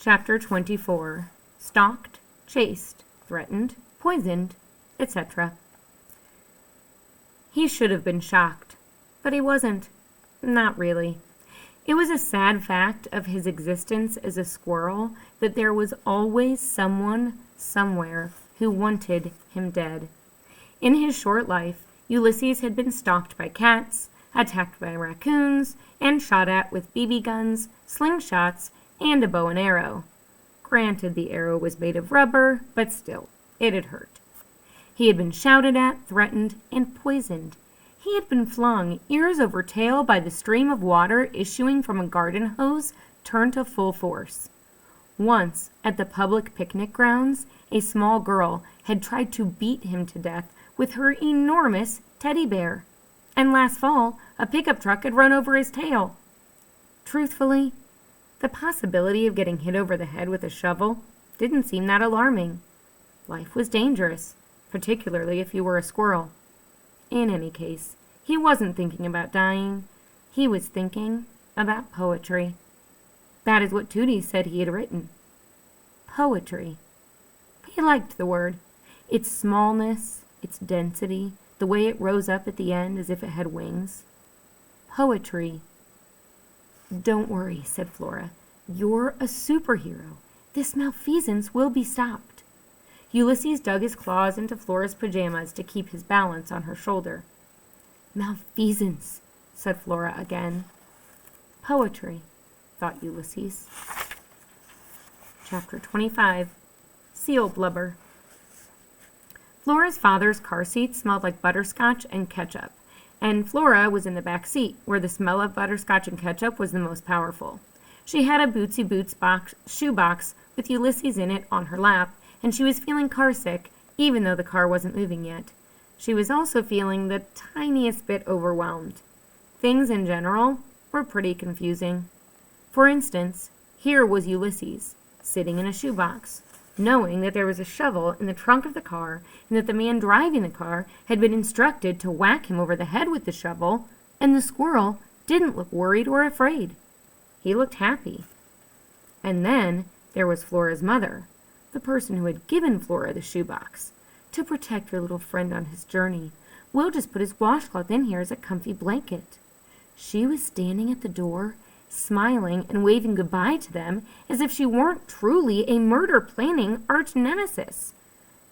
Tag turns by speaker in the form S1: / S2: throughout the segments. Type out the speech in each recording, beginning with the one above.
S1: Chapter 24. Stalked, chased, threatened, poisoned, etc. He should have been shocked, but he wasn't. Not really. It was a sad fact of his existence as a squirrel that there was always someone, somewhere, who wanted him dead. In his short life, Ulysses had been stalked by cats, attacked by raccoons, and shot at with BB guns, slingshots, and a bow and arrow. Granted, the arrow was made of rubber, but still, it had hurt. He had been shouted at, threatened, and poisoned. He had been flung ears over tail by the stream of water issuing from a garden hose turned to full force. Once, at the public picnic grounds, a small girl had tried to beat him to death with her enormous teddy bear. And last fall, a pickup truck had run over his tail. Truthfully, the possibility of getting hit over the head with a shovel didn't seem that alarming. Life was dangerous, particularly if you were a squirrel. In any case, he wasn't thinking about dying. He was thinking about poetry. That is what Tootie said he had written. Poetry. He liked the word. Its smallness, its density, the way it rose up at the end as if it had wings. Poetry. "Don't worry," said Flora. "You're a superhero. This malfeasance will be stopped." Ulysses dug his claws into Flora's pajamas to keep his balance on her shoulder. "Malfeasance," said Flora again. "Poetry," thought Ulysses. Chapter 25. Seal Blubber. Flora's father's car seat smelled like butterscotch and ketchup, and Flora was in the back seat, where the smell of butterscotch and ketchup was the most powerful. She had a Bootsy Boots shoebox with Ulysses in it on her lap, and she was feeling carsick, even though the car wasn't moving yet. She was also feeling the tiniest bit overwhelmed. Things in general were pretty confusing. For instance, here was Ulysses, sitting in a shoebox, knowing that there was a shovel in the trunk of the car and that the man driving the car had been instructed to whack him over the head with the shovel, and the squirrel didn't look worried or afraid. He looked happy. And then there was Flora's mother, the person who had given Flora the shoebox. "To protect your little friend on his journey, we'll just put his washcloth in here as a comfy blanket." She was standing at the door, smiling and waving goodbye to them as if she weren't truly a murder-planning arch-nemesis.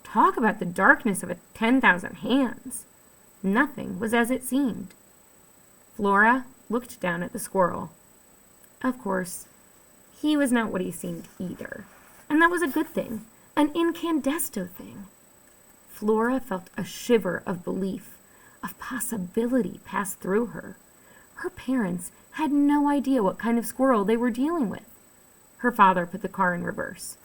S1: Talk about the darkness of 10,000 hands. Nothing was as it seemed. Flora looked down at the squirrel. Of course, he was not what he seemed either, and that was a good thing, an incandesto thing. Flora felt a shiver of belief, of possibility pass through her. Her parents had no idea what kind of squirrel they were dealing with. Her father put the car in reverse.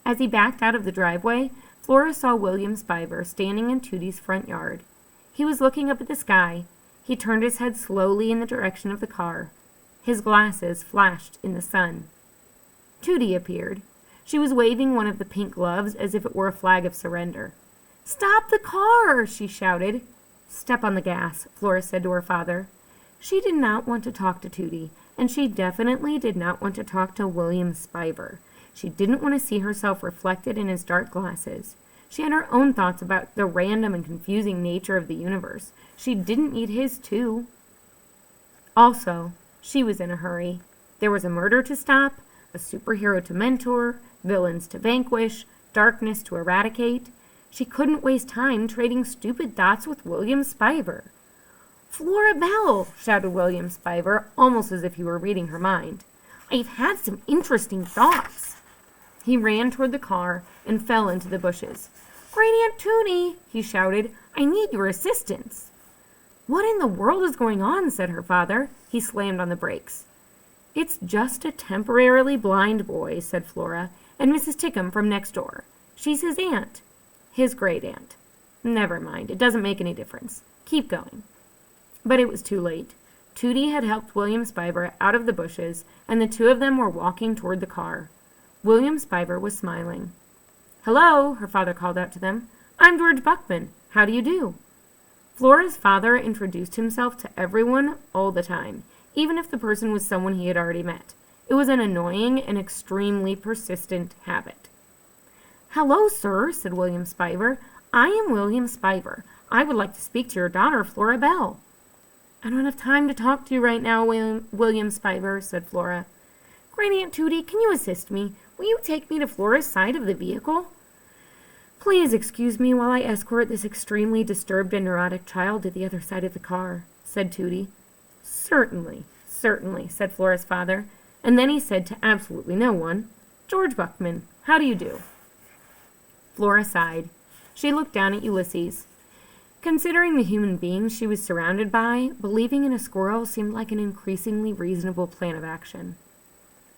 S1: As he backed out of the driveway, Flora saw William Spiver standing in Tootie's front yard. He was looking up at the sky. He turned his head slowly in the direction of the car. His glasses flashed in the sun. Tootie appeared. She was waving one of the pink gloves as if it were a flag of surrender. "Stop the car!" she shouted. "Step on the gas," Flora said to her father. She did not want to talk to Tootie, and she definitely did not want to talk to William Spiver. She didn't want to see herself reflected in his dark glasses. She had her own thoughts about the random and confusing nature of the universe. She didn't need his too. Also, she was in a hurry. There was a murder to stop, a superhero to mentor, villains to vanquish, darkness to eradicate. She couldn't waste time trading stupid thoughts with William Spiver. "Flora Bell!" shouted William Spiver, almost as if he were reading her mind. "I've had some interesting thoughts." He ran toward the car and fell into the bushes. "Great Aunt Tootie!" he shouted. "I need your assistance." "What in the world is going on?" said her father. He slammed on the brakes. "It's just a temporarily blind boy," said Flora, "and Mrs. Tickham from next door. She's his aunt." His great aunt. "Never mind, it doesn't make any difference. Keep going." But it was too late. Tootie had helped William Spiver out of the bushes, and the two of them were walking toward the car. William Spiver was smiling. "Hello," her father called out to them. "I'm George Buckman. How do you do?" Flora's father introduced himself to everyone all the time, even if the person was someone he had already met. It was an annoying and extremely persistent habit. "Hello, sir," said William Spiver. "I am William Spiver. I would like to speak to your daughter, Flora Bell." "I don't have time to talk to you right now, William Spiver," said Flora. "Great Aunt Tootie, can you assist me? Will you take me to Flora's side of the vehicle?" "Please excuse me while I escort this extremely disturbed and neurotic child to the other side of the car," said Tootie. "Certainly, certainly," said Flora's father, and then he said to absolutely no one, "George Buckman, how do you do?" Flora sighed. She looked down at Ulysses. Considering the human beings she was surrounded by, believing in a squirrel seemed like an increasingly reasonable plan of action.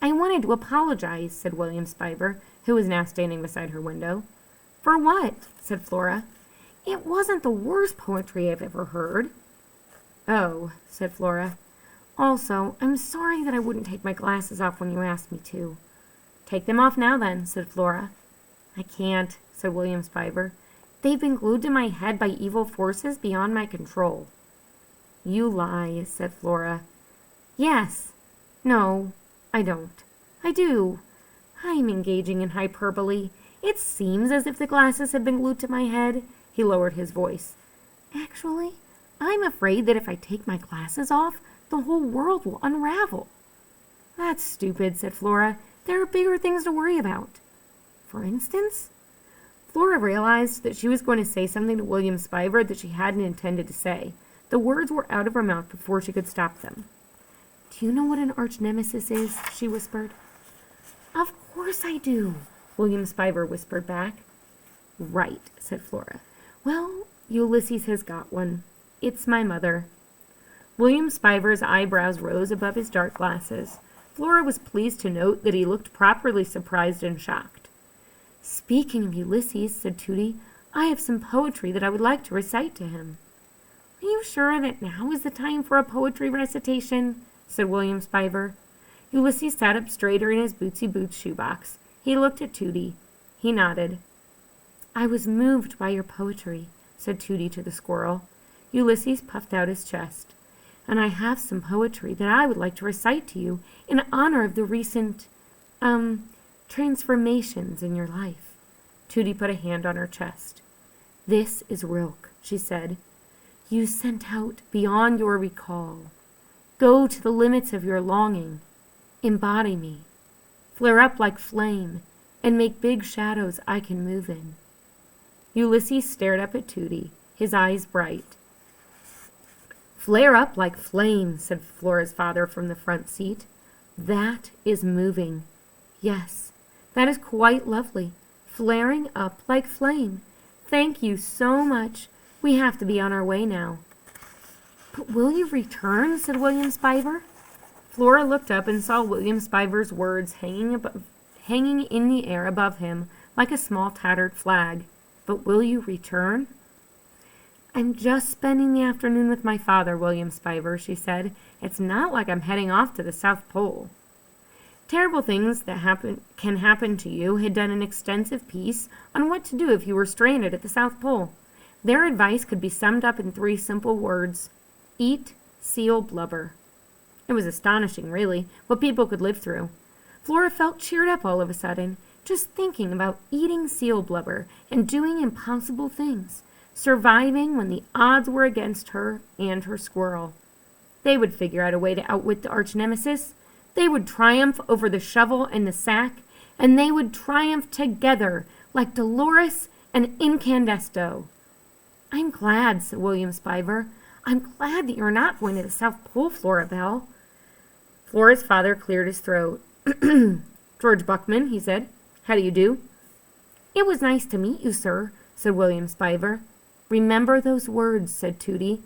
S1: "I wanted to apologize," said William Spiver, who was now standing beside her window. "For what?" said Flora. "It wasn't the worst poetry I've ever heard." "Oh," said Flora. "Also, I'm sorry that I wouldn't take my glasses off when you asked me to." "Take them off now, then," said Flora. "I can't," said William Spiver. "They've been glued to my head by evil forces beyond my control." "You lie," said Flora. "Yes. No, I don't. I do. I'm engaging in hyperbole. It seems as if the glasses had been glued to my head." He lowered his voice. "Actually, I'm afraid that if I take my glasses off, the whole world will unravel." "That's stupid," said Flora. "There are bigger things to worry about." "For instance?" Flora realized that she was going to say something to William Spiver that she hadn't intended to say. The words were out of her mouth before she could stop them. "Do you know what an arch nemesis is?" she whispered. "Of course I do," William Spiver whispered back. "Right," said Flora. "Well, Ulysses has got one. It's my mother." William Spiver's eyebrows rose above his dark glasses. Flora was pleased to note that he looked properly surprised and shocked. "Speaking of Ulysses," said Tootie, "I have some poetry that I would like to recite to him." "Are you sure that now is the time for a poetry recitation?" said William Spiver. Ulysses sat up straighter in his bootsy boots shoebox. He looked at Tootie. He nodded. "I was moved by your poetry," said Tootie to the squirrel. Ulysses puffed out his chest. "And I have some poetry that I would like to recite to you in honor of the recent, transformations in your life." Tootie put a hand on her chest. "This is Rilke," she said. "You sent out beyond your recall. Go to the limits of your longing. Embody me. Flare up like flame, and make big shadows I can move in." Ulysses stared up at Tootie, his eyes bright. "Flare up like flame," said Flora's father from the front seat. "That is moving. Yes, that is quite lovely. Flaring up like flame. Thank you so much. We have to be on our way now." "But will you return?" said William Spiver. Flora looked up and saw William Spiver's words hanging in the air above him like a small tattered flag. "But will you return?" "I'm just spending the afternoon with my father, William Spiver," she said. "It's not like I'm heading off to the South Pole." Terrible Things That Can Happen to You had done an extensive piece on what to do if you were stranded at the South Pole. Their advice could be summed up in 3 simple words: eat seal blubber. It was astonishing, really, what people could live through. Flora felt cheered up all of a sudden, just thinking about eating seal blubber and doing impossible things, surviving when the odds were against her and her squirrel. They would figure out a way to outwit the arch nemesis. They would triumph over the shovel and the sack, and they would triumph together like Dolores and Incandesto. "I'm glad," said William Spiver. "I'm glad that you're not going to the South Pole, Flora Bell." Flora's father cleared his throat. "George Buckman," he said. "How do you do?" "It was nice to meet you, sir," said William Spiver. "Remember those words," said Tootie.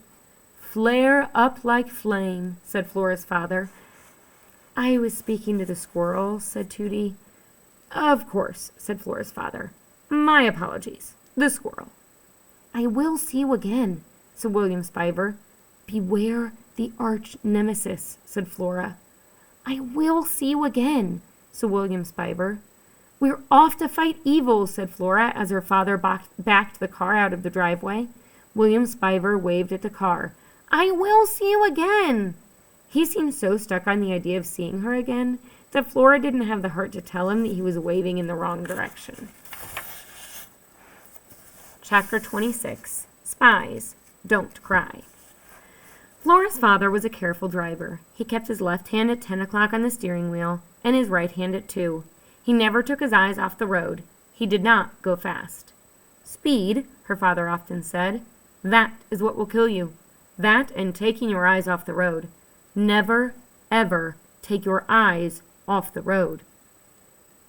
S1: "Flare up like flame," said Flora's father. "I was speaking to the squirrel," said Tootie. "Of course," said Flora's father. "My apologies. The squirrel." "I will see you again," said William Spiver. "Beware the arch nemesis," said Flora. "I will see you again," said William Spiver. "We're off to fight evil," said Flora as her father backed the car out of the driveway. William Spiver waved at the car. "I will see you again." He seemed so stuck on the idea of seeing her again that Flora didn't have the heart to tell him that he was waving in the wrong direction. Chapter 26. Spies, Don't Cry. Flora's father was a careful driver. He kept his left hand at 10 o'clock on the steering wheel and his right hand at 2. He never took his eyes off the road. He did not go fast. Speed, her father often said, that is what will kill you. That and taking your eyes off the road. Never, ever take your eyes off the road.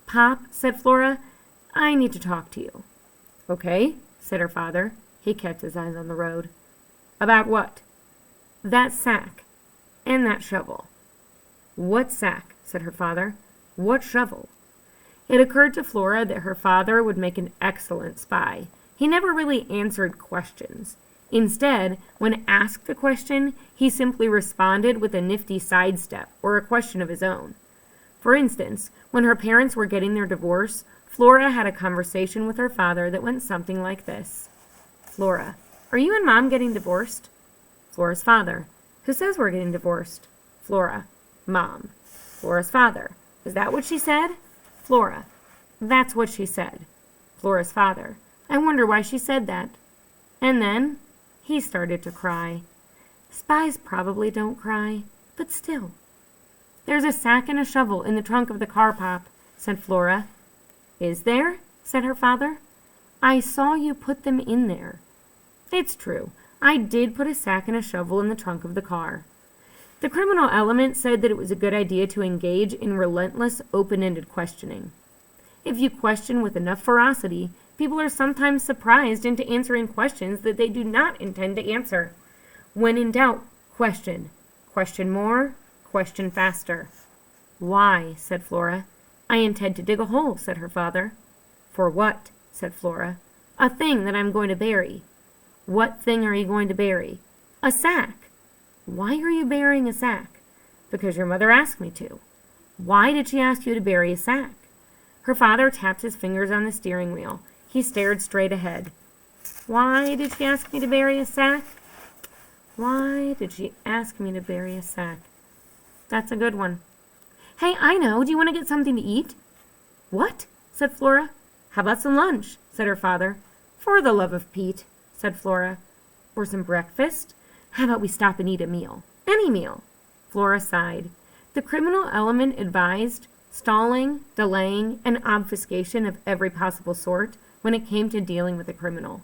S1: Pop, said Flora, I need to talk to you. Okay, said her father. He kept his eyes on the road. About what? That sack and that shovel. What sack? Said her father. What shovel? It occurred to Flora that her father would make an excellent spy. He never really answered questions. Instead, when asked a question, he simply responded with a nifty sidestep or a question of his own. For instance, when her parents were getting their divorce, Flora had a conversation with her father that went something like this. Flora, are you and Mom getting divorced? Flora's father, who says we're getting divorced? Flora, Mom. Flora's father, is that what she said? Flora, that's what she said. Flora's father, I wonder why she said that. And then he started to cry. Spies probably don't cry, but still. There's a sack and a shovel in the trunk of the car, Pop, said Flora. Is there? Said her father. I saw you put them in there. It's true. I did put a sack and a shovel in the trunk of the car. The criminal element said that it was a good idea to engage in relentless, open-ended questioning. If you question with enough ferocity, people are sometimes surprised into answering questions that they do not intend to answer. When in doubt, question. Question more, question faster. Why? Said Flora. I intend to dig a hole, said her father. For what? Said Flora. A thing that I'm going to bury. What thing are you going to bury? A sack. Why are you burying a sack? Because your mother asked me to. Why did she ask you to bury a sack? Her father tapped his fingers on the steering wheel. He stared straight ahead. Why did she ask me to bury a sack? Why did she ask me to bury a sack? That's a good one. Hey, I know. Do you want to get something to eat? What? Said Flora. How about some lunch? Said her father. For the love of Pete, said Flora. Or some breakfast? How about we stop and eat a meal? Any meal. Flora sighed. The criminal element advised stalling, delaying, and obfuscation of every possible sort when it came to dealing with a criminal.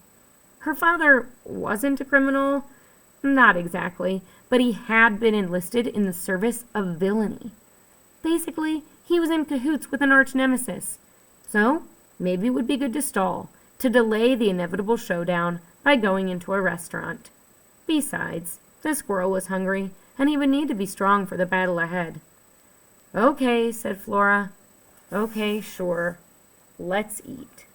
S1: Her father wasn't a criminal, not exactly, but he had been enlisted in the service of villainy. Basically, he was in cahoots with an arch nemesis. So, maybe it would be good to stall, to delay the inevitable showdown by going into a restaurant. Besides, the squirrel was hungry, and he would need to be strong for the battle ahead. Okay, said Flora. Okay, sure. Let's eat.